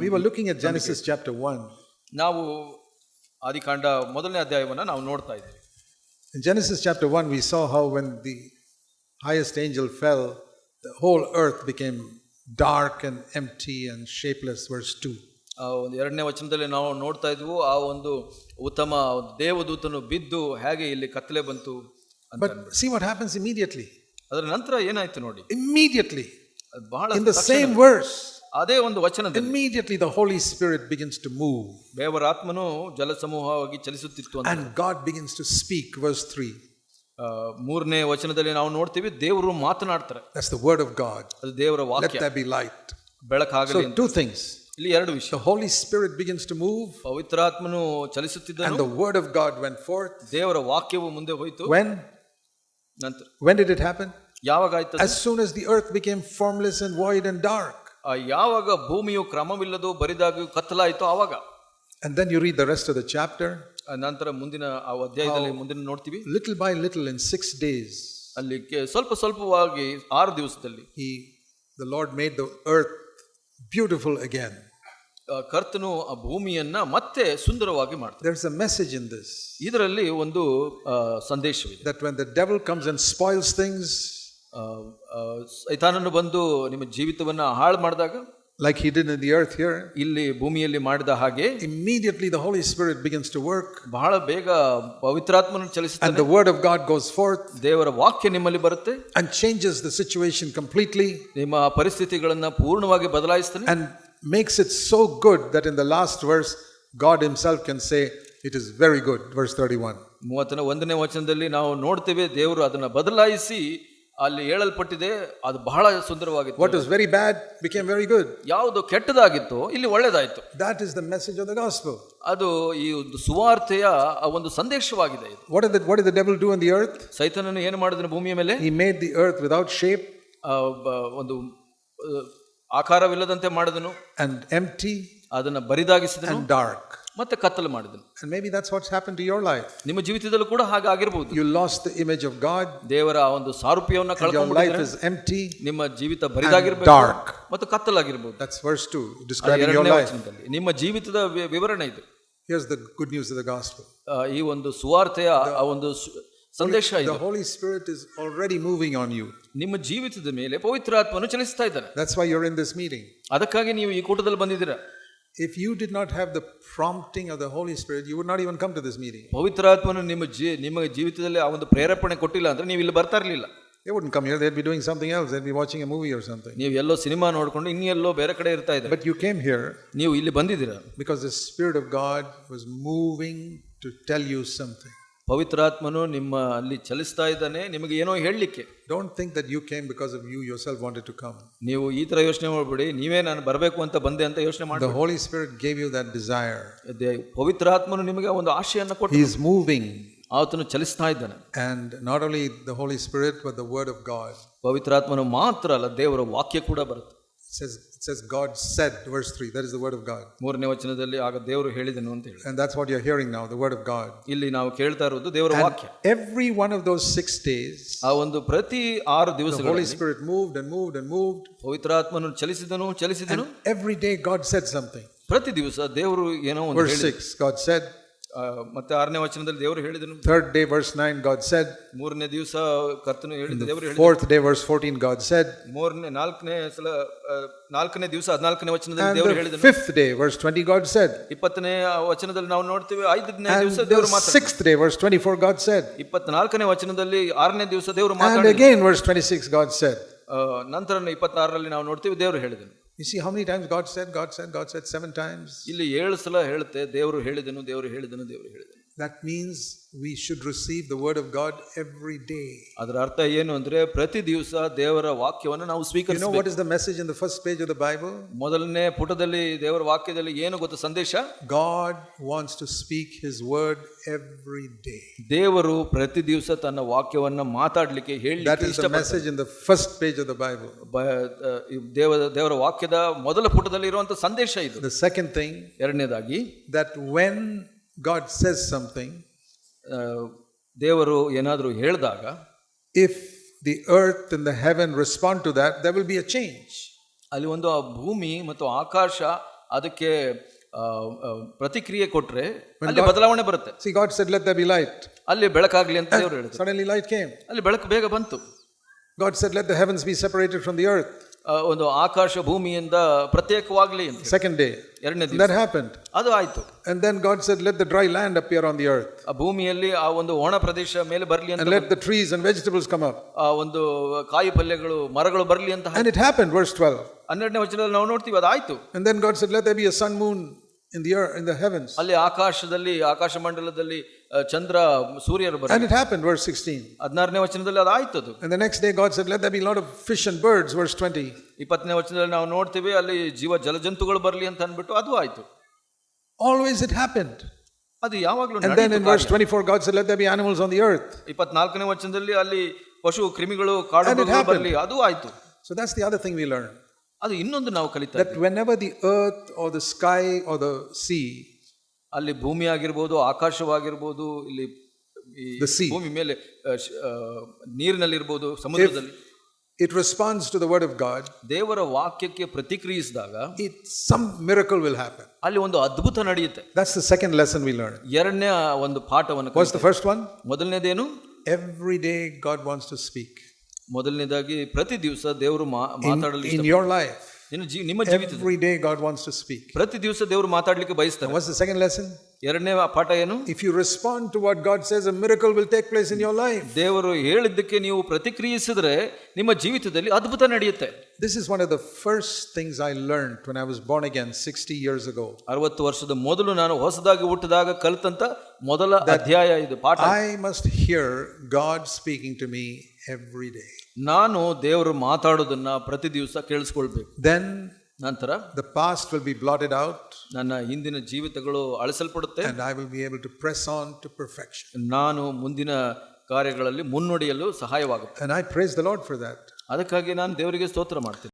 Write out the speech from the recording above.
We were looking at Genesis chapter 1. ನಾವು ಆದಿಕಾಂಡ ಮೊದಲನೇ ಅಧ್ಯಾಯವನ್ನು ನಾವು ನೋಡ್ತಾ ಇದ್ದೀವಿ. In Genesis chapter 1, we saw how when the highest angel fell, the whole earth became dark and empty and shapeless. Verse 2. ಒಂದು ಎರಡನೇ ವಚನದಲ್ಲಿ ನಾವು ನೋಡ್ತಾ ಇದ್ವು ಆ ಒಂದು ಉತ್ತಮ ದೇವದೂತನು ಬಿದ್ದು ಹೇಗೆ ಇಲ್ಲಿ ಕತ್ತಲೆ ಬಂತು ಅಂತ. But see what happens immediately. ಅದರ ನಂತರ ಏನಾಯ್ತು ನೋಡಿ. Immediately. ಬಹಳ in the same verse. ಅದೇ ಒಂದು ವಚನದಲ್ಲಿ immediately the Holy Spirit begins to move. ದೇವರ ಆತ್ಮನು ಜಲಸಮೂಹವಾಗಿ ಚಲಿಸುತ್ತಿತ್ತು ಅಂತ. And God begins to speak. Verse 3. ಮೂರನೇ ವಚನದಲ್ಲಿ ನಾವು ನೋಡ್ತೀವಿ ದೇವರು ಮಾತನಾಡ್ತಾರೆ. That's the word of God. ಅದು ದೇವರ ವಾಕ್ಯ. Let there be light. ಬೆಳಕಾಗಲಿ. So two things. ಇಲ್ಲಿ ಎರಡು ವಿಷಯ. The Holy Spirit begins to move. ಪವಿತ್ರಾತ್ಮನು ಚಲಿಸುತ್ತಿದ್ದನು. And the word of God went forth. ದೇವರ ವಾಕ್ಯವು ಮುಂದೆ ಹೋಯಿತು. When did it happen? ಯಾವಾಗ ಆಯ್ತು? As soon as the earth became formless and void and dark. ಯಾವಾಗ ಭೂಮಿಯು ಕ್ರಮವಿಲ್ಲದು ಬರಿದಾಗಿ ಕತ್ತಲಾಯಿತು ಆವಾಗ. And then you read the rest of the chapter. ನಂತರ ಮುಂದಿನ ಆ ಅಧ್ಯಾಯದಲ್ಲಿ ಮುಂದಿನ ನೋಡ್ತೀವಿ. Little by little in 6 days. ಅಲ್ಲಿ ಸ್ವಲ್ಪವಾಗಿ 6 ದಿವಸದಲ್ಲಿ the Lord made the earth beautiful again. ಕರ್ತನು ಆ ಭೂಮಿಯನ್ನ ಮತ್ತೆ ಸುಂದರವಾಗಿ ಮಾಡ್ತಾನೆ. There's a message in this. ಇದರಲ್ಲಿ ಒಂದು ಸಂದೇಶವಿದೆ. That when the devil comes and spoils things, ಸೈತಾನನು ಬಂದು ನಿಮ್ಮ ಜೀವಿತವನ್ನ ಹಾಳು ಮಾಡಿದಾಗ, like he did in the earth here, ಇಲ್ಲಿ ಭೂಮಿಯಲ್ಲಿ ಮಾಡಿದ ಹಾಗೆ, immediately the Holy Spirit begins to work. ಬಹಳ ಬೇಗ ಪವಿತ್ರಾತ್ಮನು ಚಲಿಸುತ್ತಾನೆ. And the word of God goes forth. ದೇವರ ವಾಕ್ಯ ನಿಮ್ಮಲ್ಲಿ ಬರುತ್ತೆ. And changes the situation completely. ನಿಮ್ಮ ಪರಿಸ್ಥಿತಿಗಳನ್ನ ಪೂರ್ಣವಾಗಿ ಬದಲಾಯಿಸ್ತಾನೆ. And makes it so good that in the last verse God himself can say it is very good. Verse 31. 31ನೇ ವಚನದಲ್ಲಿ ನಾವು ನೋಡ್ತೇವೆ ದೇವರು ಅದನ್ನ ಬದಲಾಯಿಸಿ ಅಲ್ಲಿ ಹೇಳಲ್ಪಟ್ಟಿದೆ ಅದು ಬಹಳ ಸುಂದರವಾಗಿತ್ತು. What was very bad became very good. ಯಾವುದು ಕೆಟ್ಟದಾಗಿತ್ತು ಇಲ್ಲಿ ಒಳ್ಳೆದಾಯಿತು. That is the message of the gospel. ಅದು ಈ ಒಂದು ಸುವಾರ್ತೆಯ ಒಂದು ಸಂದೇಶವಾಗಿದೆ ಇದು. What did the devil do on the earth? ಸೈತಾನನು ಏನು ಮಾಡಿದನು ಭೂಮಿಯ ಮೇಲೆ? He made the earth without shape. ಒಂದು ಆಕಾರವಿಲ್ಲದಂತೆ ಮಾಡಿದನು. And empty. ಅದನ್ನ ಬರಿದಾಗಿಸಿದನು. And dark. ಮತ್ತೆ ಕತ್ತಲು ಮಾಡಿದನು. And maybe that's what's happened to your life. ನಿಮ್ಮ ಜೀವಿತದಲ್ಲೂ ಕೂಡ ಹಾಗೆ ಆಗಿರಬಹುದು. You lost the image of God. ದೇವರ ಒಂದು ಸಾರೂಪ್ಯವನ್ನು ಕಳ್ಕೊಂಡ್ಬಿಟ್ಟಿದ್ದೀರಾ. Your life is empty. ನಿಮ್ಮ ಜೀವಿತ ಬರಿದಾಗಿರಬೇಕು. Dark. ಮತ್ತು ಕತ್ತಲಾಗಿರಬಹುದು. That's verse 2 describing your life. ನಿಮ್ಮ ಜೀವಿತದ ವಿವರಣೆ ಇದು. Here's the good news of the gospel. ಈ ಒಂದು ಸುವಾರ್ತೆಯ ಒಂದು ಸಂದೇಶ ಇದು. The Holy Spirit is already moving on you. ನಿಮ್ಮ ಜೀವಿತದ ಮೇಲೆ ಪವಿತ್ರಾತ್ಮನು ಚಲಿಸ್ತಾ ಇದ್ದಾನೆ. That's why you're in this meeting. ಅದಕ್ಕಾಗಿ ನೀವು ಈ ಕೂಟದಲ್ಲಿ ಬಂದಿದ್ದೀರಾ. If you did not have the prompting of the Holy Spirit, you would not even come to this meeting. ಪವಿತ್ರಾತ್ಮನು ನಿಮ್ಮ ಜೀವಿತದಲ್ಲಿ ಆ ಒಂದು ಪ್ರೇರೇಪಣೆ ಕೊಟ್ಟಿಲ್ಲ ಅಂದ್ರೆ ನೀವು ಇಲ್ಲಿ ಬರ್ತಾ ಇರಲಿಲ್ಲ. They wouldn't come here. They'd be doing something else. They'd be watching a movie or something. ನೀವು ಎಲ್ಲೋ ಸಿನಿಮಾ ನೋಡ್ಕೊಂಡು ಇನ್ನೆಲ್ಲೋ ಬೇರೆ ಕಡೆ ಇರ್ತಾ ಇದ್ದೀರಾ. But you came here. ನೀವು ಇಲ್ಲಿ ಬಂದಿದ್ದೀರಾ. Because the Spirit of God was moving to tell you something. ಪವಿತ್ರಾತ್ಮನು ನಿಮ್ಮ ಅಲ್ಲಿ ಚಲಿಸ್ತಾ ಇದ್ದಾನೆ ನಿಮಗೆ ಏನೋ ಹೇಳಲಿಕ್ಕೆ. Don't think that you came because of you yourself wanted to come. ನೀವು ಈ ತರ ಯೋಚನೆ ಮಾಡಬೇಡಿ ನೀವೇ ನಾನು ಬರಬೇಕು ಅಂತ ಬಂದೆ ಅಂತ ಯೋಚನೆ ಮಾಡಿ. The Holy Spirit gave you that desire. ಪವಿತ್ರಾತ್ಮನು ನಿಮಗೆ ಒಂದು ಆಶೆಯನ್ನು ಕೊಟ್ಟು. He is moving. ಆತನು ಚಲಿಸ್ತಾ ಇದ್ದಾನೆ. And not only the Holy Spirit but the word of God. ಪವಿತ್ರಾತ್ಮನು ಮಾತ್ರ ಅಲ್ಲ ದೇವರ ವಾಕ್ಯ ಕೂಡ ಬರುತ್ತೆ. It says God said, verse 3. That is the word of God. ಮೂರನೇ ವಚನದಲ್ಲಿ ಆಗ ದೇವರು ಹೇಳಿದನು ಅಂತ ಹೇಳಿ. And that's what you're hearing now, the word of God. ಇಲ್ಲಿ ನಾವು ಕೇಳ್ತಾ ಇರೋದು ದೇವರ ವಾಕ್ಯ. Every one of those 6 days, ಆ ಒಂದು ಪ್ರತಿ 6 ದಿವಸಗಳಲ್ಲಿ the Holy Spirit moved and moved and moved. ಪವಿತ್ರಾತ್ಮನು ಚಲಿಸಿದನು. And every day God said something. ಪ್ರತಿ ದಿವಸ ದೇವರು ಏನೋ ಒಂದು ಹೇಳಿದನು. Verse 6, God said. ಮತ್ತೆ 6ನೇ ವಚನದಲ್ಲಿ ದೇವರು ಹೇಳಿದನು. Third day, verse 9, God said. ಮೂರನೇ ದಿವಸ ಕರ್ತನು ಹೇಳಿದ ದೇವರು ಹೇಳಿದನು. Fourth day, verse 14, God said. ನಾಲ್ಕನೇ ದಿವಸ 14ನೇ ವಚನದಲ್ಲಿ ದೇವರು ಹೇಳಿದನು. Fifth day, verse 20, God said. 20ನೇ ವಚನದಲ್ಲಿ ನಾವು ನೋಡ್ತೀವಿ 5ನೇ ದಿವಸ ದೇವರು ಮಾತಾಡಿದನು. Sixth day, verse 24, God said. 24ನೇ ವಚನದಲ್ಲಿ 6ನೇ ದಿವಸ ದೇವರು ಮಾತಾಡಿದನು. And again, verse 26, God said. ನಂತರ 26ರಲ್ಲಿ ನಾವು ನೋಡ್ತೀವಿ ದೇವರು ಹೇಳಿದನು. You see how many times God said 7 times. ಇಲ್ಲಿ 7 ಸಲ ಹೇಳುತ್ತೆ ದೇವರು ಹೇಳಿದನು ದೇವರು ಹೇಳಿದನು ದೇವರು ಹೇಳಿದನು. That means we should receive the word of God every day. ಅದರ ಅರ್ಥ ಏನು ಅಂದ್ರೆ ಪ್ರತಿ ದಿವಸ ದೇವರ ವಾಕ್ಯವನ್ನು ನಾವು ಸ್ವೀಕರಿಸಬೇಕು. You know what is the message in the first page of the Bible? ಮೊದಲನೇ ಪುಟದಲ್ಲಿ ದೇವರ ವಾಕ್ಯದಲ್ಲಿ ಏನು ಗೊತ್ತಾ ಸಂದೇಶ? God wants to speak his word every day. ದೇವರು ಪ್ರತಿ ದಿವಸ ತನ್ನ ವಾಕ್ಯವನ್ನು ಮಾತಾಡಲಿಕ್ಕೆ ಹೇಳಲಿಕ್ಕೆ That is the message in the first page of the Bible. ದೇವರ ವಾಕ್ಯದ ಮೊದಲ ಪುಟದಲ್ಲಿ ಇರುವಂತ ಸಂದೇಶ ಇದು. The second thing, ಎರಡನೇದಾಗಿ, that when God says something, ದೇವರು ಏನಾದರೂ ಹೇಳಿದಾಗ, if the earth and the heaven respond to that, there will be a change. ಅಲ್ಲಿ ಒಂದು ಆ ಭೂಮಿ ಮತ್ತು ಆಕಾಶ ಅದಕ್ಕೆ ಪ್ರತಿಕ್ರಿಯೆ ಕೊಟ್ರೆ ಅಲ್ಲಿ ಬದಲಾವಣೆ ಬರುತ್ತೆ. See, God said, let there be light. ಅಲ್ಲಿ ಬೆಳಕಾಗ್ಲಿ ಅಂತ ದೇವರು ಹೇಳಿದ್ರು. Suddenly light came. ಅಲ್ಲಿ ಬೆಳಕು ಬೇಗ ಬಂತು. God said, let the heavens be separated from the earth. ಒಂದು ಆಕಾಶ ಭೂಮಿಯಿಂದ ಪ್ರತ್ಯೇಕವಾಗ್ಲಿ ಅಂತ. Second day. ಎರಡನೇ ದಿವಸ That happened. ಅದು ಆಯ್ತು. And then God said, let the dry land appear on the earth. ಆ ಭೂಮಿಯಲ್ಲಿ ಆ ಒಂದು ಒಣ ಪ್ರದೇಶ ಮೇಲೆ ಬರ್ಲಿ ಅಂತ. And let the trees and vegetables come up. ಆ ಒಂದು ಕಾಯಿ ಪಲ್ಯಗಳು ಮರಗಳು ಬರ್ಲಿ ಅಂತ. And it happened, verse 12. 12ನೇ ವಚನದಲ್ಲಿ ನಾವು ನೋಡ್ತೀವಿ ಅದಾಯ್ತು. And then God said, let there be a sun, moon in the earth, in the heavens. ಅಲ್ಲಿ ಆಕಾಶದಲ್ಲಿ ಆಕಾಶ ಮಂಡಲದಲ್ಲಿ ಚಂದ್ರ ಸೂರ್ಯರು ಬರಲಿ. And it happened, verse 16. 16ನೇ ವಚನದಲ್ಲಿ ಅದಾಯ್ತು. And the next day God said, let there be a lot of fish and birds, verse 20. 20ನೇ ವಚನದಲ್ಲಿ ನಾವು ನೋಡ್ತೀವಿ ಅಲ್ಲಿ ಜಲಜಂತುಗಳು ಬರಲಿ ಅಂತ ಅಂದ್ಬಿಟ್ಟು ಅದು ಆಯ್ತು. Always it happened. ಅದು ಯಾವಾಗಲೂ. And then in verse 24 God said, let there be animals on the earth. 24ನೇ ವಚನದಲ್ಲಿ ಅಲ್ಲಿ ಪಶು ಕ್ರಿಮಿಗಳು ಕಾಡುಗಳು ಬರಲಿ, ಅದು ಆಯ್ತು. So that's the other thing we learn. ಅದು ಇನ್ನೊಂದು ನಾವು ಕಲಿತಾ that whenever the earth or the sky or the sea, ಅಲ್ಲಿ ಭೂಮಿ ಆಗಿರ್ಬೋದು, ಆಕಾಶವಾಗಿರ್ಬೋದು, ಇಲ್ಲಿ the sea, ಭೂಮಿ ಮೇಲೆ ನೀರಿನಲ್ಲಿರ್ಬೋದು, ಸಮುದ್ರದಲ್ಲಿ, it responds to the word of God, ದೇವರ ವಾಕ್ಯಕ್ಕೆ ಪ್ರತಿಕ್ರಿಯಿಸಿದಾಗ some miracle will happen. ಅಲ್ಲಿ ಒಂದು ಅದ್ಭುತ ನಡೆಯುತ್ತೆ. That's the second lesson we learn. ಎರಡನೇ ಒಂದು ಪಾಠವನ್ನು. What's the first one? ಮೊದಲನೇದೇನು? Every day God wants to speak. ಮೊದಲನೇದಾಗಿ ಪ್ರತಿ ದಿವಸ ದೇವರು ಮಾತಾಡಲು in your life. ನಿಮ್ಮ ಜೀವಿತದಲ್ಲಿ every day God wants to speak. ಪ್ರತಿ ದಿವಸ ದೇವರು ಮಾತಾಡಲಿಕ್ಕೆ ಬಯಸ್ತಾರೆ. What's the second lesson? ಎರಡನೇ ಪಾಠ ಏನು? If you respond to what God says, a miracle will take place in your life. ದೇವರು ಹೇಳಿದ್ದಕ್ಕೆ ನೀವು ಪ್ರತಿಕ್ರಿಯಿಸಿದ್ರೆ ನಿಮ್ಮ ಜೀವಿತದಲ್ಲಿ ಅದ್ಭುತ ನಡೆಯುತ್ತೆ. This is one of the first things I learned when I was born again 60 years ago. 60 ವರ್ಷದ ಮೊದಲು ನಾನು ಹೊಸದಾಗಿ ಹುಟ್ಟಿದಾಗ ಕಲಿತಂತ ಮೊದಲ ಅಧ್ಯಾಯ ಇದು, ಪಾಠ. I must hear God speaking to me every day. ನಾನು ದೇವರು ಮಾತಾಡೋದನ್ನ ಪ್ರತಿ ದಿವಸ ಕೇಳಿಸ್ಕೊಳ್ಬೇಕು. Then ನಂತರ the past will be blotted out. ನನ್ನ ಹಿಂದಿನ ಜೀವಿತಗಳು ಅಳಿಸಲ್ಪಡುತ್ತೆ. And I will be able to press on to perfection. ನಾನು ಮುಂದಿನ ಕಾರ್ಯಗಳಲ್ಲಿ ಮುನ್ನಡೆಯಲು ಸಹಾಯವಾಗುತ್ತೆ. And I praise the Lord for that. ಅದಕ್ಕಾಗಿ ನಾನು ದೇವರಿಗೆ ಸ್ತೋತ್ರ ಮಾಡ್ತೀನಿ.